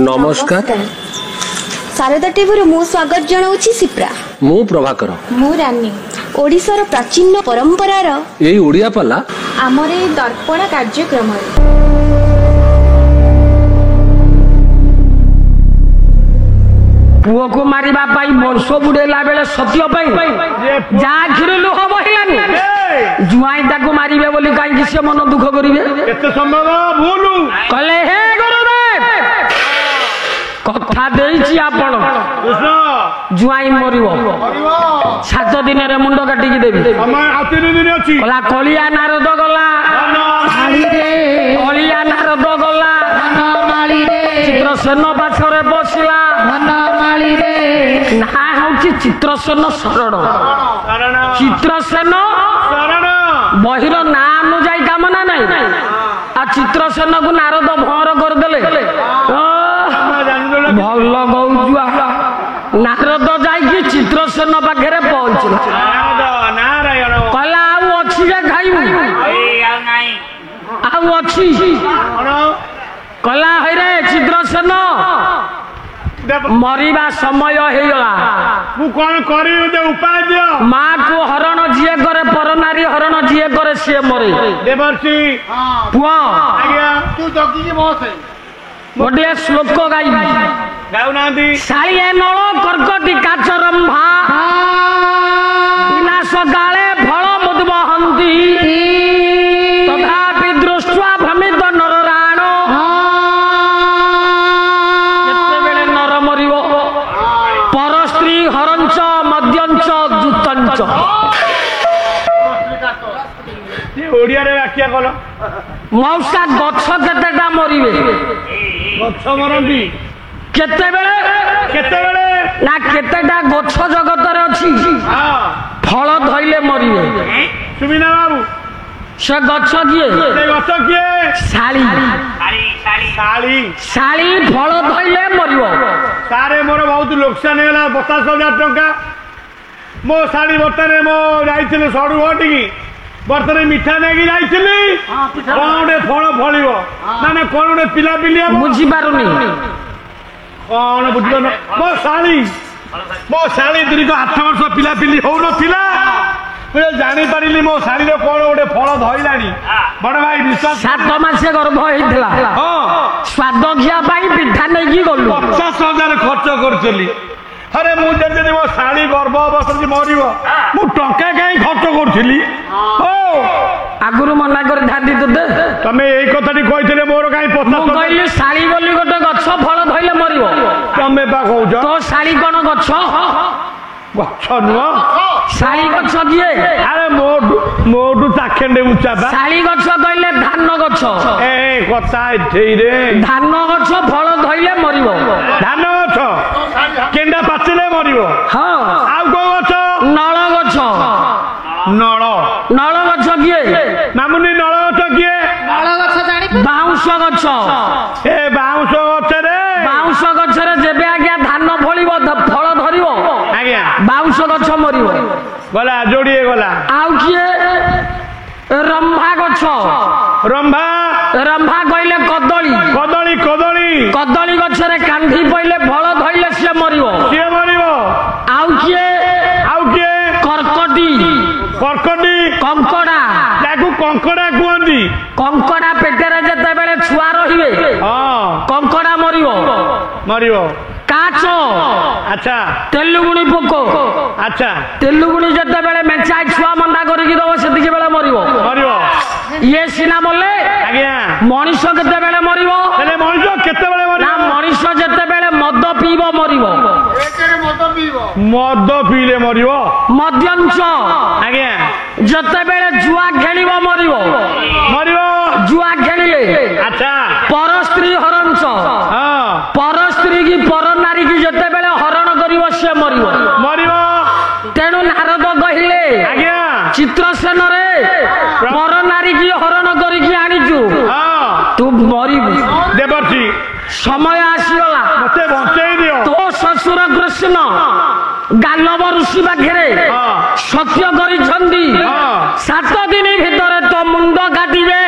नमस्कार शारदा टीवी मु स्वागत जनाऊँ सिप्रा मु प्रभाकर मु रानी ओडिशार प्राचीन परंपरार यही ओडिया पाला आमर ए दर्पण कार्यक्रम पुओ को मारिबा पाई वंश बुड़ेला बेले सत्य पाई जा खिर लुह बहिलानी जुआई ताको मारिबे बोली काई से मन दुख करिवे एते संभव भूल कले हे गुरुदेव कथा देइछि आपण जुआई मरिबो 7 दिन रे मुंड काटी की देबी समय आती दिन अछि कला कलिया नारद गला माली रे कलिया नारद गला माली रे चित्रसेन पाछरे बसिला माली रे ना होछि चित्रसेन शरण चित्रसेन शरण बहिर ना अनुଯାୟୀ काम ना नहीं आ चित्रसेन को नारद भर कर देले भल गौजुआ नारद जाई चित्रसेन पाखरे पहुंचला कहला आउ अछि जे खाइबू आउ अछि कहला हैरे चित्रसेन मरिबा समय हेगला मु कोन करी दे उपाय दियो मां को हरण जिए करे पर नारी हरण जिए करे से मरे देवर्षि पुआ आज्ञा तू जगी की बस है गोटे श्लोक गाइबी गाउ नांदी सालिए नळ कर्कटी काचरंभा विनाश काले फल मुद्वहंती तथापि दृष्ट्वा भ्रमित नरराण केतेबेले नर मरिबो पर स्त्री हरंच मद्यंच जुतंच ओडिया रे व्याख्या कलो मौसा गछ केतेटा मरिबे गछ मरंती केतेबेले ना केतेटा गछ जगत रे अछि हां फल धइले मरिबे सुमिना बाबू से गछ किए से गछ किए शाली साली शाली फल धइले मरिबो सारे मोर बहुत लोकसान होला 50000 टंका मो साली बर्तने मो जाइथिले सडु हटिकी बर्तने मिठा नेकी जाइथिली कोने फल फलिबो माने कोने पिला पिलिया बुझी पारुनी कौन बुझलो मो साली दीर्घ 8 वर्ष पिला पिली हो नथिला मुझे जानी पारिली मो साली रे कोन गोटे फल धइलानी बड़ भाई विश्वास 7 मासे गर्भ हेइथला हां स्वाद घिया पाई पिठा नेकी गलु 50,000 खर्च करचली अरे मु जदी मो साली गर्भ अवस्था मरिबो मु टंका काई खर्च करथिली ओ आगुरु मना कर धादी दे तमे एई कथाटी कहिथिले मोर काई पता मु कहली साली बोली गोटे गछ फल धइले मरिबो तमे बा कहउछ तो साली कोन गछ गछ नुआ साली गछ किए अरे मोडू ताखेंडे उच्चा बा साली गछ कहले धान गछ ए कथा एठेई रे धान गछ फल धइले मरिबो धान गछ केंडा पाचिले मरिबो हां आउ को गछ नळ गछ नळ गछ किए मामुनी नळ गछ किए नळ गछ जानी बाउंस गछ ए बाउंस गछ रे बाउंस गछ रे जेबे आज्ञा धान फलिबो फल धरिबो आज्ञा बाउंस गछ मरिबो गला जोड़िए गला आउ किए रंभा गछ रंभा कहले कदली कदली कदली कदली गछ रे कांधी पइले फल धइले से मरिबो आउ किए कर्कटी कंकड़ा ताकू कंकड़ा कहंदी कंकड़ा पेटरे जते बेले छुआ रहिबे हां कंकड़ा मरिबो काच अच्छा तेलुगुणी पोको अच्छा तेलुगुणी जते बेले मेचा छुआ मंदा करिकि दबो सेतिके बेले मरिबो ये सिना बोले आज्ञा मनीष केते बेले मरिबो हेले मनीष केते बेले मरिबो ना मनीष जते बेले मद पीबो मरिबो मद पीले मरिबो मद्यंच आज्ञा जते बेले जुआ खेलिबो मरिबो जुआ खेलिले अच्छा पर स्त्री हरंच हां पर स्त्री की पर नारी की जते बेले हरण करिवो से मरिबो तेणु नारद कहिले आज्ञा चित्रसेन रे पर नारी की हरण करिकि आनिचु हां तू मरिबु देवर्षि समय आसीगला मते बंचेई दियो तो ससुर कृष्ण गालव ऋषि पाखरे सत्य करिछंदी 7 दिन भितर तो मुंड काटिबे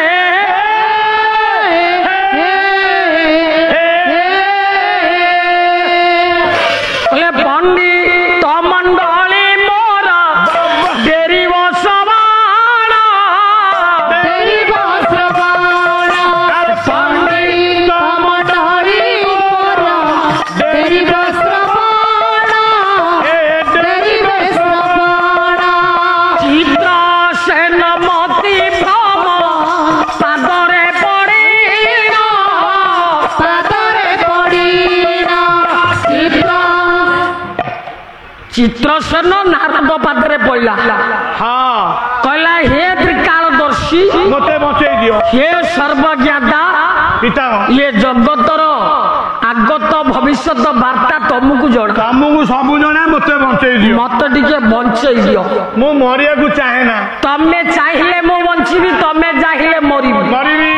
ଚିତ୍ରସେନ ନାରଦ ପାଦରେ ପଇଲା ହଁ କହିଲା ହେ ତ୍ରିକାଳଦର୍ଶୀ ମତେ ବଞ୍ଚେଇ ଦିଅ ହେ ସର୍ବଜ୍ଞାତା ପିତାମହ ଇଏ ଜଗତର ଆଗତ ଭବିଷ୍ୟତ ବାର୍ତ୍ତା ତମକୁ ଜଣା ତମକୁ ସବୁ ଜଣା ମତେ ବଞ୍ଚେଇ ଦିଅ ମତେ ଟିକେ ବଞ୍ଚେଇ ଦିଅ ମୁଁ ମରିବାକୁ ଚାହେଁ ନା ତମେ ଚାହିଁଲେ ମୁଁ ବଞ୍ଚିବି ତମେ ଚାହିଁଲେ ମରିବି ମରିବି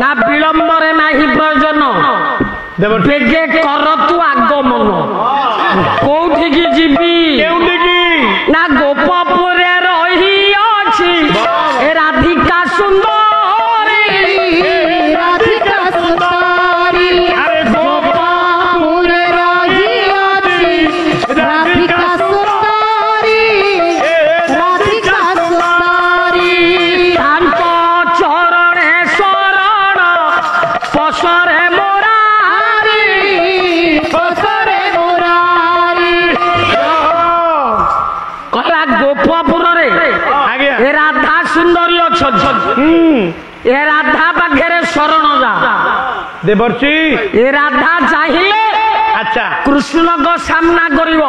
ନା ବିଳମ୍ବରେ ନାହିଁ ପ୍ରୟୋଜନ ବେଗେ କର ତୁ ଆଗମନ କୋଉଠିକି ଯିବି କେଉଁଠିକି ନା ଗୋପପୁରେ ରହିଅଛି ରାଧିକା ସୁନ୍ଦରୀ ରାଧିକା ସୁନ୍ଦରୀ ଆରେ ଗୋପପୁରେ ରହିଅଛି ରାଧିକା ସୁନ୍ଦରୀ ରାଧିକା ସୁନ୍ଦରୀ ତାଙ୍କ ଚରଣେ ଶରଣ ପଶରେ ମୋରାରି ପଛରେ ମୁରାରୀ କହିଲା ଗୋପପୁରରେ ଆଜ୍ଞା ଏ ରାଧା ସୁନ୍ଦରୀ ଅଛନ୍ତି ଏ ରାଧା ପାଖରେ ଶରଣ ଯା ଦେବର୍ଷି ଏ ରାଧା ଚାହିଁଲେ ଆଚ୍ଛା କୃଷ୍ଣଙ୍କ ସାମ୍ନା କରିବ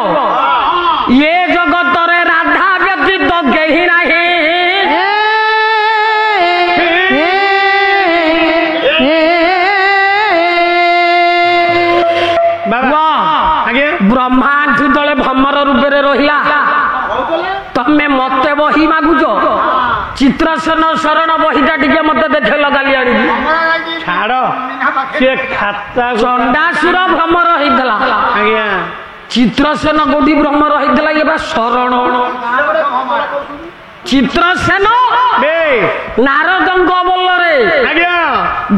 ଏ ଜଗତରେ ରାଧା ବ୍ୟତୀତ କେହି ନାହିଁ ବାବା ଆଜ୍ଞା ବ୍ରହ୍ମା ଆଣ୍ଠୁ ତଳେ ଭମର ରୂପରେ ରହିଲା ତମେ ମତେ ବହି ମାଗୁଛ ଚିତ୍ରସେନ ଶରଣ ବହିଟା ଟିକେ ମତେ ଦେଖେଇଲ କାଲି ଆଣିବି ଛାଡ ସେ ଖାତା ଚଣ୍ଡାସୁର ଭ୍ରମର ହେଇଥିଲା ଆଜ୍ଞା ଚିତ୍ରସେନ କୋଉଠି ଭ୍ରମର ହେଇଥିଲା ଇଏ ବା ଶରଣ ଚିତ୍ରସେନ ବେ ନାରଦଙ୍କ ବଲରେ ଆଜ୍ଞା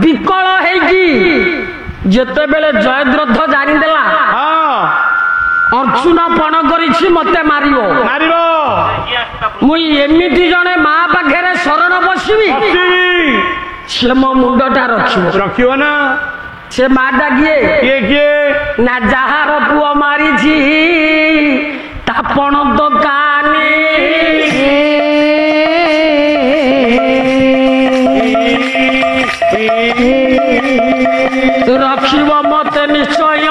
ବିକଳ ହେଇକି ଯେତେବେଳେ ଜୟଦ୍ରଥ ଜାଣିଦେଲା ହଁ ଅର୍ଜୁନ ପଣ କରିଛି ମତେ ମାରିବ ମାରିବ ମୁଁ ଏମିତି ଜଣେ ମା ପାଖରେ ଶରଣ ବସିବି ବସିବି ସେ ମୋ ମୁଣ୍ଡଟା ରଖିବ ରଖିବ ନା ସେ ମାଟା କିଏ କିଏ କିଏ ନା ଯାହାର ପୁଅ ମାରିଛି ତାପଣ ଦୋକାନୀ ରଖିବ ମତେ ନିଶ୍ଚୟ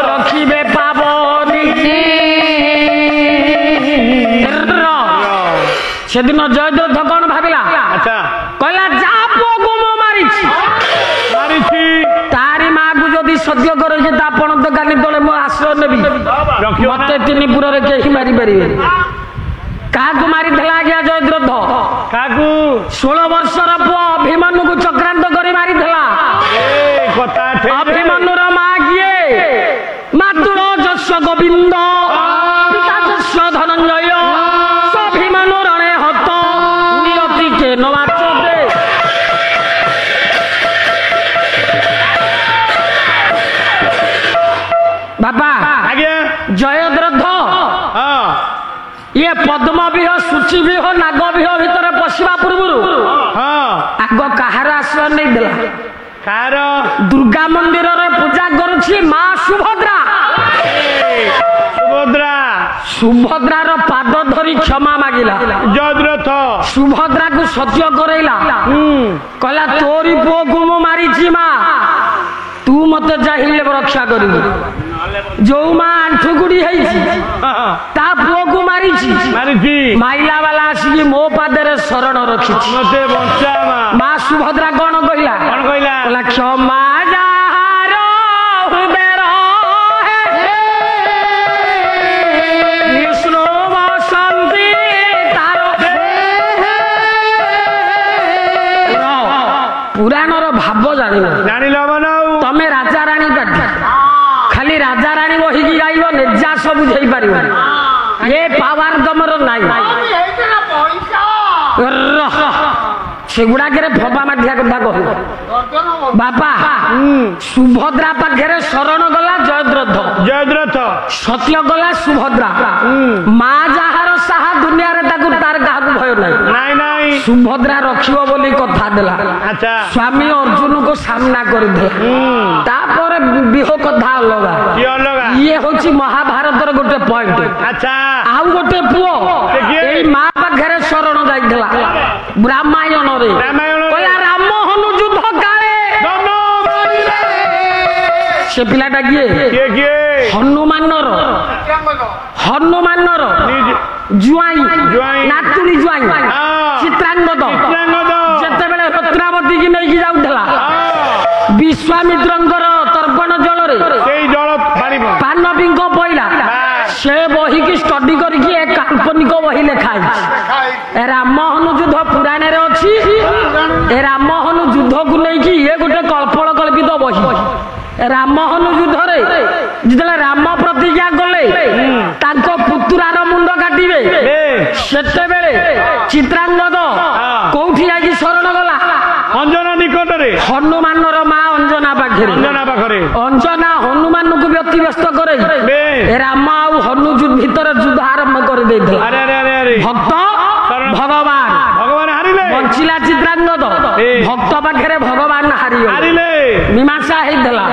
ରଖିବେ ପାବନି ସେଦିନ ଜୟଦ୍ରଥ କଣ ଭାବିଲା ଆଚ୍ଛା କହିଲା ଯା ପୁଅକୁ ମୁଁ ମାରିଛି ମାରିଛି ତାରି ମାକୁ ଯଦି ସତ୍ୟ କରୁଛି ତାପଣ ଦୋକାନୀ ତଳେ ମୁଁ ଆଶ୍ରୟ ନେବି ରଖିବ ନା? ମତେ ତିନି ପୁରରେ କେହି ମାରିପାରିବେ କାହାକୁ ମାରିଥିଲା ଆଜ୍ଞା ଜୟଦ୍ରଥ କାହାକୁ 16 ବର୍ଷର ପୁଅ ଅଭିମନ୍ୟୁକୁ ଚକ୍ରାନ୍ତ କରି ମାରିଥିଲା ଏ କଥା ଠିକ ଅଭିମନ୍ୟୁର ମା କିଏ ମାତୃ ଯଶ ଗୋବିନ୍ଦ ପିତା ଯଶ ଧନଞ୍ଜୟ ସ୍ୱାଭିମାନୁ ରଣେ ହତ ନିୟତି କେ ନବାଚତେ ବାବା ଆଜ୍ଞା ଜୟଦ୍ରଥ ହଁ ଇଏ ପଦ୍ମବିହ ସୂଚୀବିହ ନାଗବିହ ଭିତରେ ପଶିବା ପୂର୍ବରୁ ହଁ ଆଗ କାହାର ଆଶ୍ରୟ ନେଇଥିଲା କାହାର ଦୁର୍ଗା ମନ୍ଦିରରେ ପୂଜା କରୁଛି ମା ସୁଭଦ୍ରା ସୁଭଦ୍ରା ସୁଭଦ୍ରାର ପାଦ ଧରି କ୍ଷମା ମାଗିଲା ଜୟଦ୍ରଥ ସୁଭଦ୍ରାକୁ ସତ୍ୟ କରେଇଲା କହିଲା ତୋରି ପୁଅକୁ ମୁଁ ମାରିଛି ମା ତୁ ମତେ ଚାହିଁଲେ ରକ୍ଷା କରିବୁ ଯୋଉ ମା ଆଣ୍ଠୁଗୁଡି ହେଇଛି ତା ପୁଅକୁ ମାରିଛି ମାରିଛି ମାଇଲା ବାଲା ଆସିକି ମୋ ପାଦରେ ଶରଣ ରଖିଛି ମତେ ବଞ୍ଚା ମା ମା ସୁଭଦ୍ରା କଣ କହିଲା କଣ କହିଲା କହିଲା କ୍ଷମା ଯାହାର ହୃଦୟ ରହେ, ବିଷ୍ଣୁ ବସନ୍ତି ତାର ପୁରାଣର ଭାବ ଜାଣିବ ଜାଣିଲ ହବ ନା ଆଉ ତମେ ରାଜା ରାଣୀ ପାଠ ଖାଲି ରାଜା ରାଣୀ ବହିକି ଗାଇବ ନିର୍ଯାସ ବୁଝେଇ ପାରିବ ଏ ପାୱାର ତମର ନାହିଁ ସେଗୁଡାକରେ ଫବା ମାଠିଆ କଥା କହିବ ବାପା ସୁଭଦ୍ରା ପାଖରେ ଶରଣ ଗଲା ଜୟଦ୍ରଥ ଜୟଦ୍ରଥ ସତ୍ୟ ଗଲା ସୁଭଦ୍ରା ମା ଯାହାର ସାହା ଦୁନିଆରେ ତାକୁ ତାର କାହାକୁ ଭୟ ନାହିଁ ନାଇଁ ନାଇଁ ସୁଭଦ୍ରା ରଖିବ ବୋଲି କଥା ଦେଲା ଆଚ୍ଛା ସ୍ୱାମୀ ଅର୍ଜୁନକୁ ସାମ୍ନା କରିଦେଲା ତାପରେ ବିହ କଥା ଅଲଗା କିଏ ଅଲଗା ଇଏ ହଉଛି ମହାଭାରତର ଗୋଟେ ପଏଣ୍ଟ ଆଚ୍ଛା ଆଉ ଗୋଟେ ପୁଅ ସେ କିଏ? ଏଇ ମା ପାଖରେ ଶରଣ ଯାଇଥିଲା ରାମାୟଣରେ ରାମାୟଣରେ। କହିଲା ରାମ ହନୁ ଯୁଦ୍ଧ କାଳେ ସେ ପିଲାଟା କିଏ? କିଏ କିଏ? ହନୁମାନର ଜୁଆଇଁ ନାତୁଣୀ ଜୁଆଇଁ ଚିତ୍ରାଙ୍ଗଦ ଯେତେବେଳେ ରତ୍ନାବତୀ କି ନେଇକି ଯାଉଥିଲା ବିଶ୍ୱାମିତ୍ରଙ୍କର ତର୍ପଣ ଜଳରେ ସେଇ ଜଳ ପାନ ପିଙ୍କ ପଇଲା ସେ ବହିକି ଷ୍ଟଡି କରିକି ଏ କାଳ୍ପନିକ ବହି ଲେଖା ହେଇଛି। ରାମହନୁ ଯୁଦ୍ଧ ପୁରାଣରେ ଅଛି। ଏ ରାମହନୁ ଯୁଦ୍ଧକୁ ନେଇକି ଇଏ ଗୋଟେ କଳ୍ପିତ ବହି। ରାମହନୁ ଯୁଦ୍ଧରେ ଯେତେବେଳେ ରାମ ପ୍ରତିଜ୍ଞା କଲେ ତାଙ୍କ ପୁତୁରାର ମୁଣ୍ଡ କାଟିବେ ସେତେବେଳେ ଚିତ୍ରାଙ୍ଗଦ କୋଉଠି ଯାଇକି ଶରଣ ଗଲା? ଅଞ୍ଜନା ନିକଟରେ ହନୁମାନର ମା ଅଞ୍ଜନା ପାଖରେ। ଅଞ୍ଜନା ହନୁମାନଙ୍କୁ ବ୍ୟତିବ୍ୟସ୍ତ କରେ ରାମ ଆଉ ହନୁ ଭିତରେ ଯୁଦ୍ଧ ଆରମ୍ଭ କରିଦେଇଥିଲା। ଭକ୍ତ ଭଗବାନ ବଞ୍ଚିଲା ଚିତ୍ରାଙ୍ଗଦ ଭକ୍ତ ପାଖରେ ଭଗବାନ ହାରିଲେ ମୀମାଂସା ହେଇଥିଲା।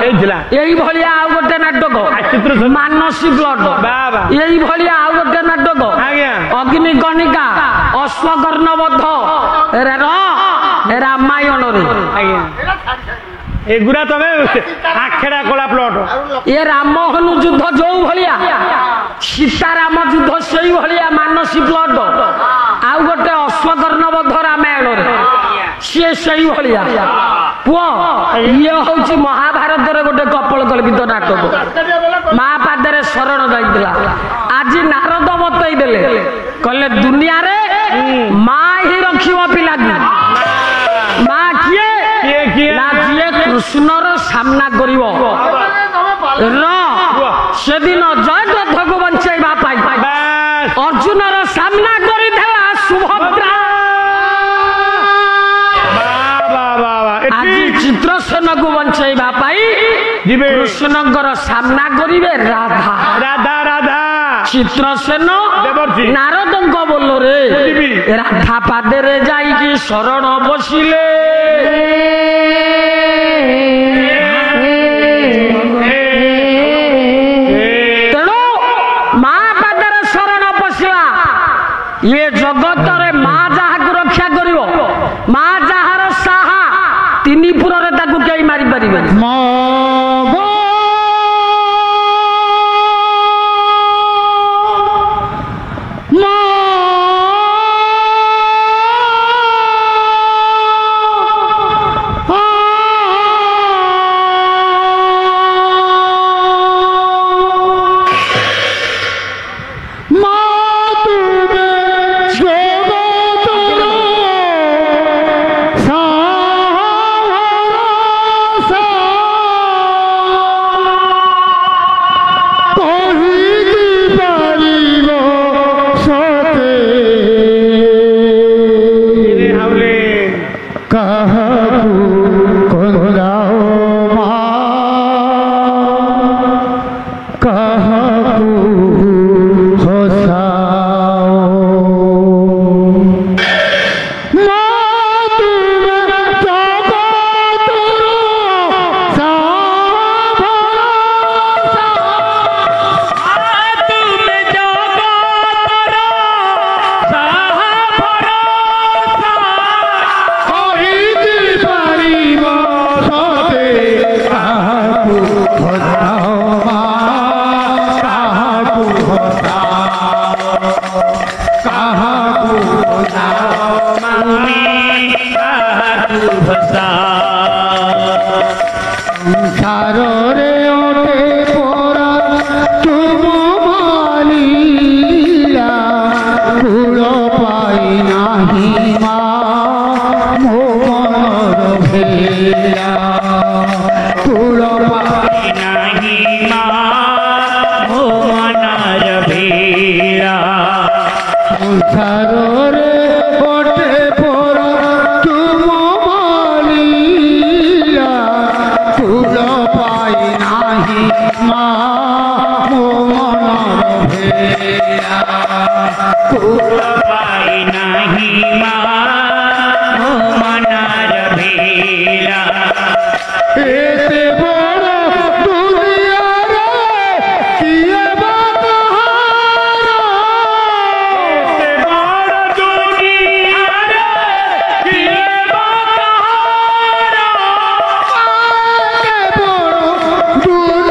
ଏଇଭଳିଆ ଆଉ ଗୋଟେ ନାଟକ ମାନସୀ ବ୍ଲଡ। ଏଇଭଳିଆ ଆଉ ଗୋଟେ ନାଟକ ଅଗ୍ନିକଣିକା ଅଶ୍ୱକର୍ଣ୍ଣବଦ୍ଧ ରାମାୟଣରେ। ଏଗୁଡ଼ା ତମେ ଆଖେଡା କଳା ପ୍ଲଟ। ଏ ରାମ ହନୁ ଯୁଦ୍ଧ ଯୋଉ ଭଳିଆ ସୀତାରାମ ଯୁଦ୍ଧ ସେଇ ଭଳିଆ ମାନସୀ ପ୍ଲଟ। ଆଉ ଗୋଟେ ଅଶ୍ୱକର୍ଣ୍ଣବଦ୍ଧ ରାମାୟଣରେ ସିଏ ସେଇ ଭଳିଆ। ପୁଅ ଇଏ ହଉଛି ମହାଭାରତରେ ଗୋଟେ କପୋଳକଳ୍ପିତ ନାଟକ। ମା ପାଦରେ ଶରଣ ଯାଇଥିଲା। ଆଜି ନାରଦ ବତେଇ ଦେଲେ କହିଲେ ଦୁନିଆରେ ମା ହିଁ ରଖିବ ପିଲାକୁ। ମା କିଏ? ନା ଯିଏ କୃଷ୍ଣର ସାମ୍ନା କରିବ। ସେଦିନ ଜୟଦ୍ରଥକୁ ବଞ୍ଚାଇବା ପାଇଁ ଅର୍ଜୁନର ସାମ୍ନା କରିଥିଲା ସୁଭଦ୍ରା। ଆଜି ଚିତ୍ରସେନକୁ ବଞ୍ଚାଇବା ପାଇଁ କୃଷ୍ଣଙ୍କର ସାମ୍ନା କରିବେ ରାଧା। ଚିତ୍ରସେନ ନାରଦଙ୍କ ବୋଲରେ ରାଧା ପାଦରେ ଯାଇକି ଶରଣ ବସିଲେ। ତେଣୁ ମା ପାଦରେ ଶରଣ ପଶିଲା। ଇଏ ଜଗତରେ ମା ଯାହାକୁ ରକ୍ଷା କରିବ, ମା ଯାହାର ସାହା, ତିନି ପୁରରେ ତାକୁ କେହି ମାରିପାରିବେନି। Dua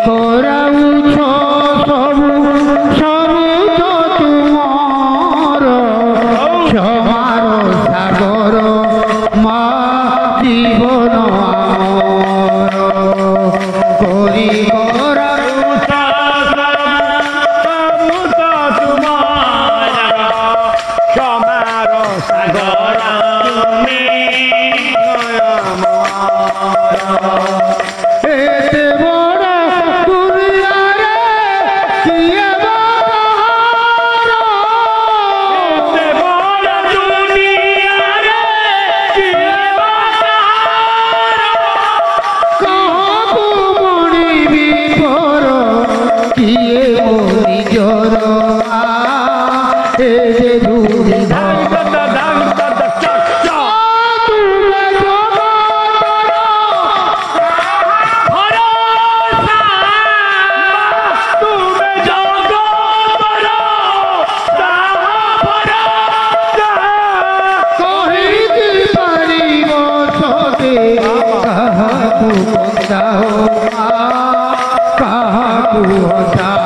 କରାଉଛ ସବୁ ସବୁ ତ ତୁମର କ୍ଷମାର ସାଗର ମା ଜୀବନ ଆମର କରି କରାଉଛ ସବୁ ତ ତୁମର କ୍ଷମାର ସାଗର ତୁମେ ଏତେ ବଡ଼ ଦୁନିଆରେ କିଏ ବାହାର ଏତେ ବଡ଼ ଦୁନିଆରେ କିଏ ବାହାର କାହାକୁ ମଣିବି ପର କିଏ ମୋ ନିଜର ଏ ଯେ ଦୁର୍ବିଧ ତୁମେ ଜଗତର ତୁମେ ଜଗତର ସାହା ଭରସା। କହିକି ପାରିବ ସତେ କାହାକୁ ବନ୍ଦାଅ କାହାକୁ ହସାଅ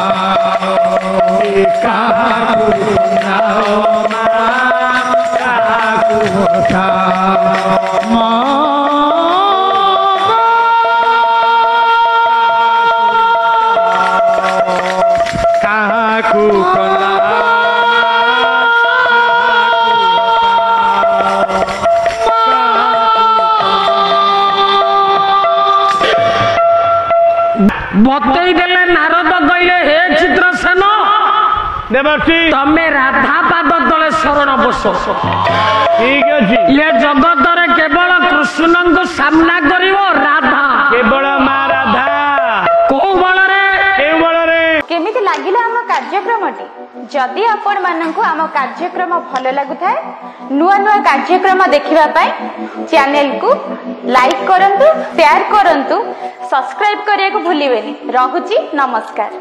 କାହାକୁ ବନ୍ଦାଅ କାହାକୁ ହସାଅ ମା କାହାକୁ କଲା ବତେଇ ଦେଲେ ନାରଦ କହିଲେ ହେ ଚିତ୍ରସେନ ଦେବର୍ଷି ତମେ ରାଧା ପାଦ ତଳେ ଶରଣ ବସ। ଠିକ ଅଛି ଇଏ ଜଗତରେ କେବଳ କୃଷ୍ଣଙ୍କୁ ସାମ୍ନା କରିବ ରାଧା। କେବଳ ମା ରାଧା କୋଉ ବଳରେ? କେଉଁ ବଳରେ କେମିତି ଲାଗିଲା ଆମ କାର୍ଯ୍ୟକ୍ରମଟି? ଯଦି ଆପଣମାନଙ୍କୁ ଆମ କାର୍ଯ୍ୟକ୍ରମ ଭଲ ଲାଗୁଥାଏ, ନୂଆ ନୂଆ କାର୍ଯ୍ୟକ୍ରମ ଦେଖିବା ପାଇଁ ଚ୍ୟାନେଲକୁ ଲାଇକ୍ କରନ୍ତୁ, ସେୟାର କରନ୍ତୁ, ସବସ୍କ୍ରାଇବ୍ କରିବାକୁ ଭୁଲିବେନି। ରହୁଛି, ନମସ୍କାର।